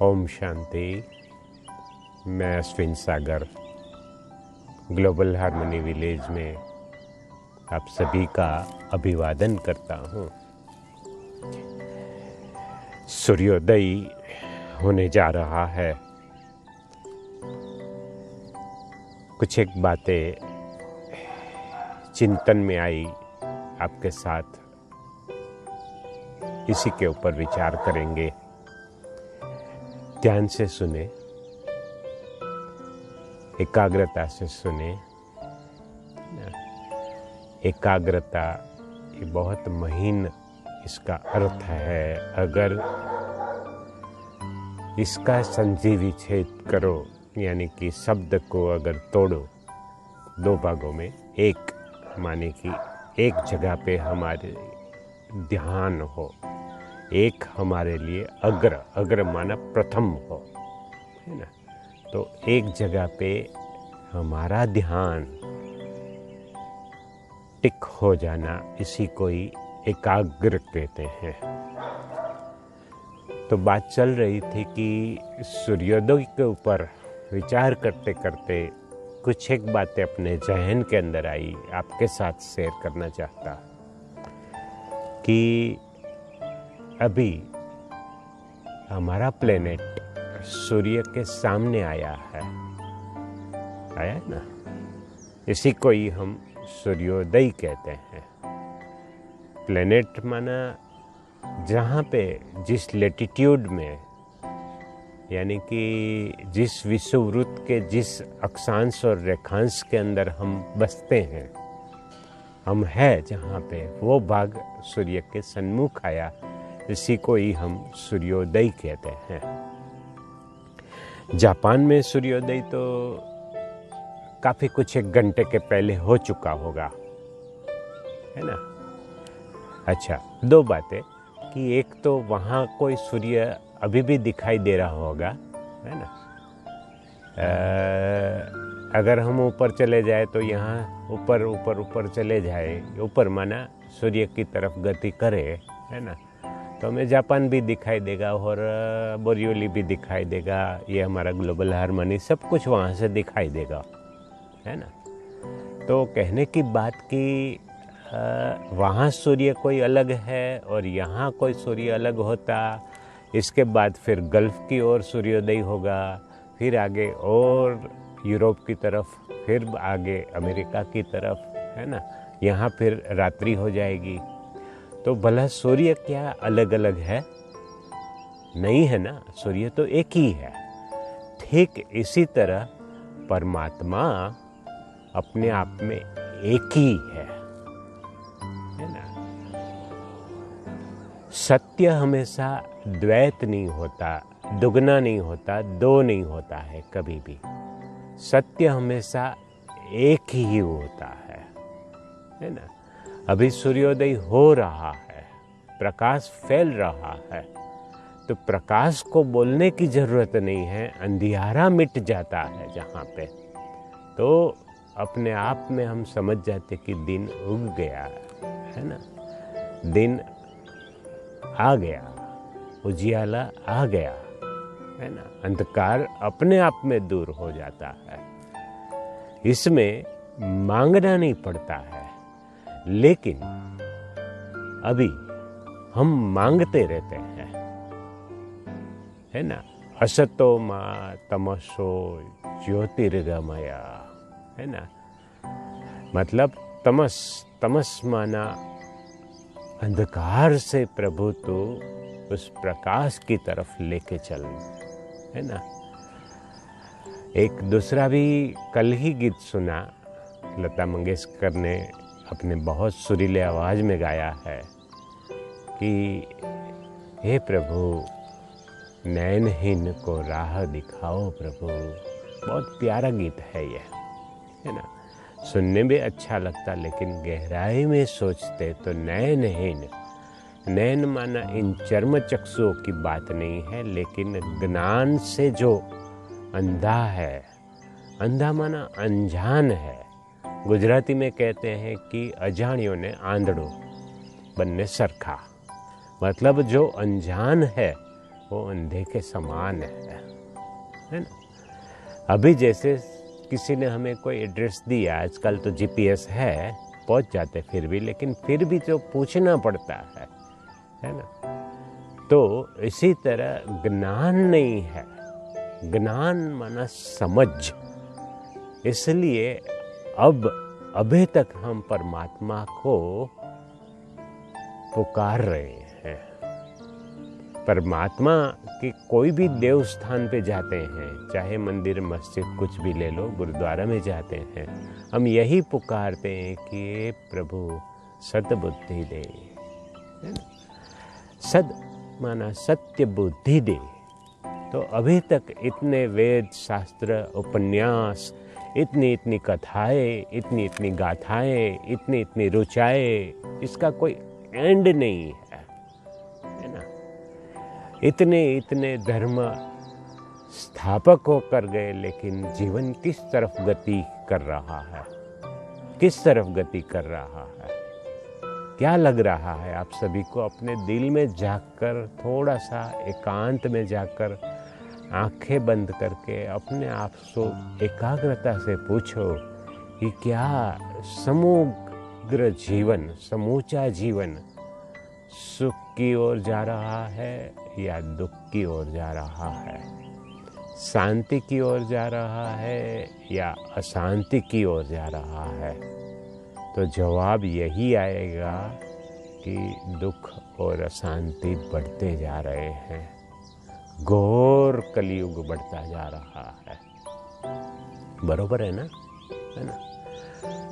ओम शांति। मैं अश्विन सागर global harmony village में आप सभी का अभिवादन करता हूँ। सूर्योदय होने जा रहा है। कुछ एक बातें चिंतन में आई, आपके साथ इसी के ऊपर विचार करेंगे। ध्यान से सुने, एकाग्रता से सुने। एकाग्रता ये बहुत महीन इसका अर्थ है। अगर इसका संधि विच्छेद करो, यानी कि शब्द को अगर तोड़ो दो भागों में, एक माने कि एक जगह पे हमारे ध्यान हो, एक हमारे लिए अग्र माना प्रथम हो, है ना। तो एक जगह पे हमारा ध्यान टिक हो जाना, इसी को ही एकाग्र कहते हैं। तो बात चल रही थी कि सूर्योदय के ऊपर विचार करते करते कुछ एक बातें अपने जहन के अंदर आई, आपके साथ शेयर करना चाहता कि अभी हमारा प्लेनेट सूर्य के सामने आया है ना। इसी को ही हम सूर्योदय कहते हैं। प्लेनेट माना जहाँ पे जिस लेटिट्यूड में, यानी कि जिस विषुववृत्त के जिस अक्षांश और रेखांश के अंदर हम बसते हैं, हम है जहाँ पे, वो भाग सूर्य के सन्मुख आया। इसी को ही हम सूर्योदय कहते हैं। जापान में सूर्योदय तो काफी कुछ एक घंटे के पहले हो चुका होगा, है ना। अच्छा, दो बातें कि एक तो वहाँ कोई सूर्य अभी भी दिखाई दे रहा होगा, है ना। अगर हम ऊपर चले जाए तो यहाँ ऊपर ऊपर ऊपर चले जाए, ऊपर माना सूर्य की तरफ गति करे, है ना, तो हमें जापान भी दिखाई देगा और बोरियोली भी दिखाई देगा। ये हमारा ग्लोबल हार्मनी सब कुछ वहाँ से दिखाई देगा, है ना। तो कहने की बात कि वहाँ सूर्य कोई अलग है और यहाँ कोई सूर्य अलग होता। इसके बाद फिर गल्फ की ओर सूर्योदय होगा, फिर आगे और यूरोप की तरफ, फिर आगे अमेरिका की तरफ, है ना। यहाँ फिर रात्रि हो जाएगी। तो भला सूर्य क्या अलग अलग है? नहीं है ना, सूर्य तो एक ही है। ठीक इसी तरह परमात्मा अपने आप में एक ही है ना। सत्य हमेशा द्वैत नहीं होता, दुगना नहीं होता, दो नहीं होता है कभी भी। सत्य हमेशा एक ही होता है ना। अभी सूर्योदय हो रहा है, प्रकाश फैल रहा है, तो प्रकाश को बोलने की जरूरत नहीं है, अंधियारा मिट जाता है जहाँ पे, तो अपने आप में हम समझ जाते कि दिन उग गया है ना, दिन आ गया, उजियाला आ गया, है ना। अंधकार अपने आप में दूर हो जाता है। इसमें मांगना नहीं पड़ता है, लेकिन अभी हम मांगते रहते हैं, है ना। असतो मा तमसो ज्योतिर्गमय, है ना। मतलब तमस माना अंधकार से प्रभु तो उस प्रकाश की तरफ लेके चल, है ना। एक दूसरा भी कल ही गीत सुना, लता मंगेशकर ने अपने बहुत सुरीले आवाज में गाया है कि हे प्रभु नैनहीन को राह दिखाओ प्रभु। बहुत प्यारा गीत है ये, है ना। सुनने में अच्छा लगता, लेकिन गहराई में सोचते तो नैनहीन, नैन माना इन चर्म चक्षुओं की बात नहीं है, लेकिन ज्ञान से जो अंधा है, अंधा माना अनजान है। गुजराती में कहते हैं कि अजाणियों ने आंधड़ो बनने सरखा। मतलब जो अनजान है वो अंधे के समान है ना। अभी जैसे किसी ने हमें कोई एड्रेस दिया, आजकल तो जीपीएस है, पहुंच जाते फिर भी, लेकिन फिर भी जो पूछना पड़ता है ना। तो इसी तरह ज्ञान नहीं है, ज्ञान माना समझ। इसलिए अब अभी तक हम परमात्मा को पुकार रहे हैं। परमात्मा के कोई भी देव स्थान पे जाते हैं, चाहे मंदिर मस्जिद कुछ भी ले लो, गुरुद्वारा में जाते हैं, हम यही पुकारते हैं कि प्रभु सद्बुद्धि दे, है ना। सद माना सत्य बुद्धि दे। तो अभी तक इतने वेद शास्त्र उपन्यास, इतनी इतनी कथाएं, इतनी इतनी गाथाएं, इतनी इतनी रुचाएं, इसका कोई एंड नहीं है ना। इतने इतने धर्म स्थापक होकर गए, लेकिन जीवन किस तरफ गति कर रहा है, किस तरफ गति कर रहा है, क्या लग रहा है आप सभी को? अपने दिल में जाकर, थोड़ा सा एकांत में जाकर, आंखें बंद करके अपने आप को एकाग्रता से पूछो कि क्या समग्र जीवन, समूचा जीवन सुख की ओर जा रहा है या दुख की ओर जा रहा है, शांति की ओर जा रहा है या अशांति की ओर जा रहा है? तो जवाब यही आएगा कि दुख और अशांति बढ़ते जा रहे हैं, घोर कलयुग बढ़ता जा रहा है। बरोबर है ना, है ना।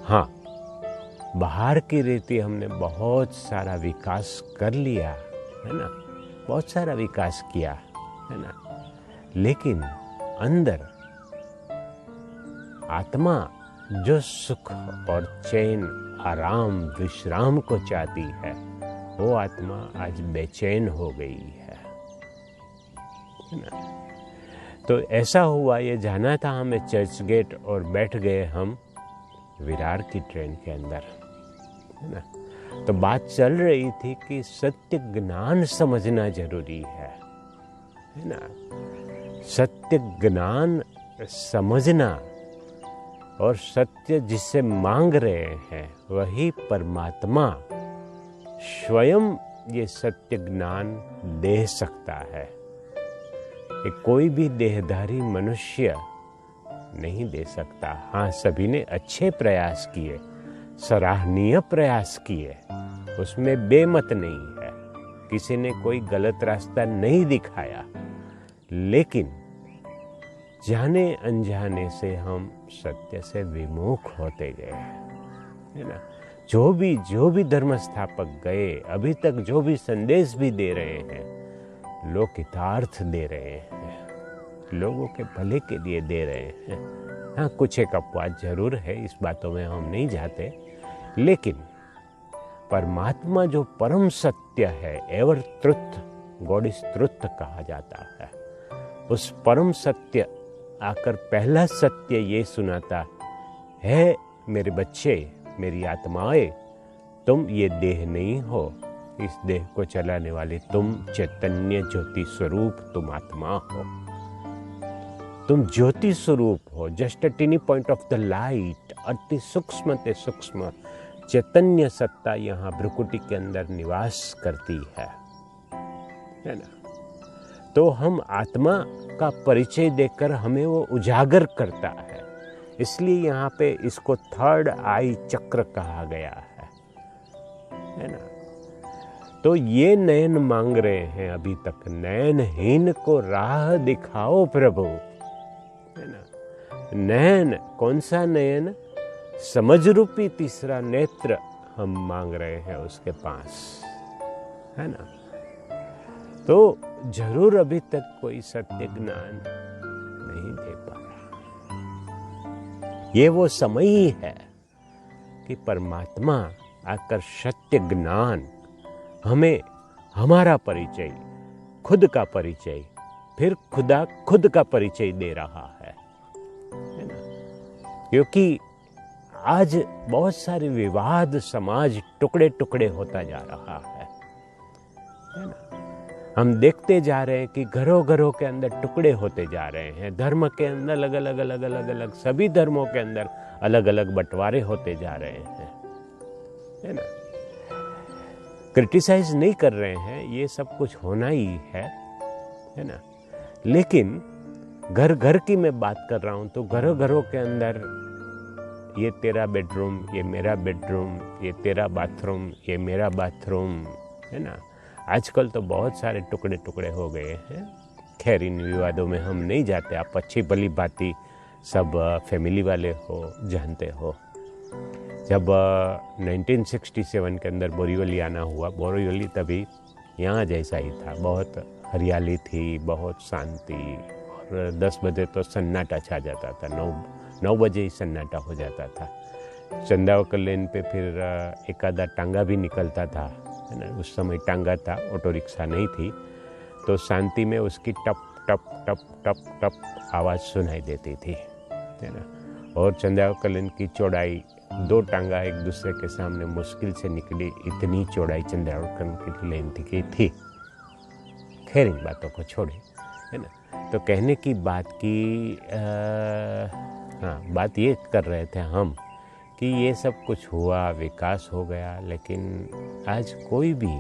हाँ, बाहर की रीति हमने बहुत सारा विकास कर लिया, है ना, बहुत सारा विकास किया, है ना, लेकिन अंदर आत्मा जो सुख और चैन, आराम, विश्राम को चाहती है, वो आत्मा आज बेचैन हो गई है ना। तो ऐसा हुआ, ये जाना था हमें चर्च गेट और बैठ गए हम विरार की ट्रेन के अंदर, है ना। तो बात चल रही थी कि सत्य ज्ञान समझना जरूरी है ना। सत्य ज्ञान समझना और सत्य जिससे मांग रहे हैं वही परमात्मा स्वयं ये सत्य ज्ञान दे सकता है। ये कोई भी देहधारी मनुष्य नहीं दे सकता। हाँ, सभी ने अच्छे प्रयास किए, सराहनीय प्रयास किए, उसमें बेमत नहीं है, किसी ने कोई गलत रास्ता नहीं दिखाया, लेकिन जाने अनजाने से हम सत्य से विमुख होते गए, है ना। जो भी धर्म स्थापक गए, अभी तक जो भी संदेश भी दे रहे हैं, लोग हितार्थ दे रहे हैं, लोगों के भले के लिए दे रहे हैं। हाँ, कुछ एक अपवाद जरूर है, इस बातों में हम नहीं जाते, लेकिन परमात्मा जो परम सत्य है, ever truth, God is truth कहा जाता है, उस परम सत्य आकर पहला सत्य ये सुनाता है, मेरे बच्चे, मेरी आत्माएं, तुम ये देह नहीं हो, इस देह को चलाने वाले तुम चैतन्य ज्योति स्वरूप, तुम आत्मा हो, तुम ज्योति स्वरूप हो, just a टिनी point of the light, अति सूक्ष्म ते सूक्ष्म चैतन्य सत्ता यहाँ भ्रुकुटी के अंदर निवास करती है ना। तो हम आत्मा का परिचय देकर हमें वो उजागर करता है, इसलिए यहाँ पे इसको थर्ड आई चक्र कहा गया है ना। तो ये नयन मांग रहे हैं अभी तक, नयनहीन को राह दिखाओ प्रभु, है ना। नयन, कौन सा नयन? समझ रूपी तीसरा नेत्र हम मांग रहे हैं उसके पास, है ना। तो जरूर अभी तक कोई सत्य ज्ञान नहीं दे पा रहा। ये वो समय ही है कि परमात्मा आकर सत्य ज्ञान हमें, हमारा परिचय, खुद का परिचय, फिर खुदा खुद का परिचय दे रहा है ना। क्योंकि आज बहुत सारे विवाद, समाज टुकड़े टुकड़े होता जा रहा है ना। हम देखते जा रहे हैं कि घरों घरों के अंदर टुकड़े होते जा रहे हैं, धर्म के अंदर अलग अलग अलग अलग अलग सभी धर्मों के अंदर अलग अलग बंटवारे होते जा रहे हैं, है ना। क्रिटिसाइज नहीं कर रहे हैं, ये सब कुछ होना ही है ना। लेकिन घर घर की मैं बात कर रहा हूं तो घरों घरों के अंदर ये तेरा बेडरूम, ये मेरा बेडरूम, ये तेरा बाथरूम, ये मेरा बाथरूम, है ना। आजकल तो बहुत सारे टुकड़े टुकड़े हो गए हैं। खैर इन विवादों में हम नहीं जाते, आप अच्छी भली भांति सब फैमिली वाले हो, जानते हो। जब 1967 के अंदर बोरीवली आना हुआ, बोरीवली तभी यहाँ जैसा ही था, बहुत हरियाली थी, बहुत शांति, और 10 बजे तो सन्नाटा छा जाता था, 9 बजे ही सन्नाटा हो जाता था। चंदावकर लेन पे फिर एक आधा टांगा भी निकलता था, है ना। उस समय टांगा था, ऑटो रिक्शा नहीं थी, तो शांति में उसकी टप टप टप टप टप आवाज़ सुनाई देती थी, है ना। और चंदावकर लेन की चौड़ाई, 2 टांगा एक दूसरे के सामने मुश्किल से निकली, इतनी चौड़ाई चंदावकर की लेन की थी। खैर इन बातों को छोड़े, है ना। तो कहने की बात की हाँ, बात ये कर रहे थे हम कि ये सब कुछ हुआ, विकास हो गया, लेकिन आज कोई भी,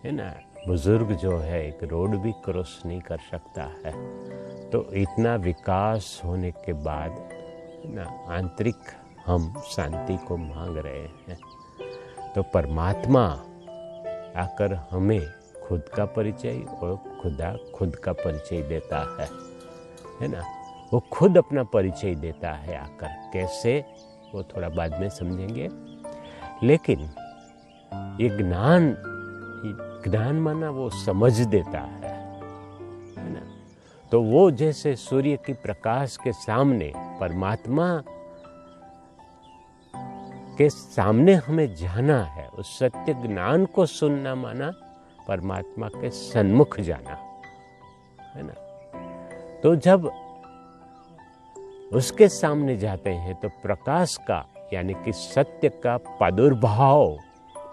है ना, बुजुर्ग जो है एक रोड भी क्रॉस नहीं कर सकता है। तो इतना विकास होने के बाद, है ना, आंतरिक हम शांति को मांग रहे हैं। तो परमात्मा आकर हमें खुद का परिचय और खुदा खुद का परिचय देता है ना। वो खुद अपना परिचय देता है आकर, कैसे वो थोड़ा बाद में समझेंगे। लेकिन ये ज्ञान माना वो समझ देता है ना। तो वो जैसे सूर्य की प्रकाश के सामने, परमात्मा के सामने हमें जाना है, उस सत्य ज्ञान को सुनना माना परमात्मा के सन्मुख जाना, है ना। तो जब उसके सामने जाते हैं तो प्रकाश का, यानी कि सत्य का प्रादुर्भाव,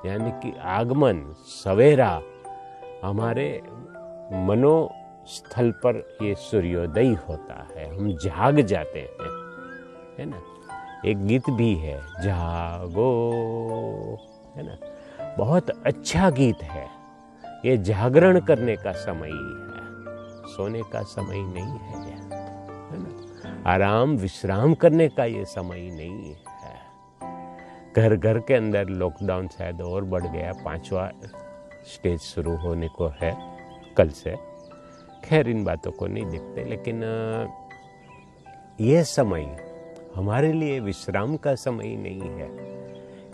यानी कि आगमन, सवेरा हमारे मनोस्थल पर ये सूर्योदय होता है, हम जाग जाते हैं, है ना। एक गीत भी है, जागो, है ना, बहुत अच्छा गीत है। ये जागरण करने का समय है, सोने का समय नहीं है ना। आराम विश्राम करने का ये समय नहीं है। घर घर के अंदर लॉकडाउन शायद और बढ़ गया, 5वां स्टेज शुरू होने को है कल से। खैर इन बातों को नहीं देखते, लेकिन ये समय हमारे लिए विश्राम का समय नहीं है,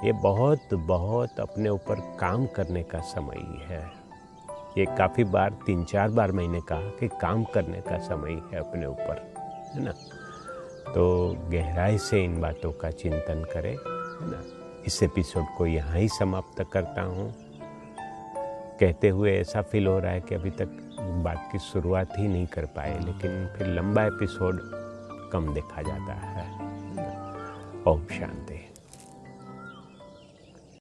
ये बहुत बहुत अपने ऊपर काम करने का समय है। ये काफ़ी बार 3-4 बार मैंने कहा कि काम करने का समय है अपने ऊपर, है ना। तो गहराई से इन बातों का चिंतन करें, है ना। इस एपिसोड को यहाँ ही समाप्त करता हूँ। कहते हुए ऐसा फील हो रहा है कि अभी तक बात की शुरुआत ही नहीं कर पाए, लेकिन फिर लंबा एपिसोड कम देखा जाता है। ओम शांति।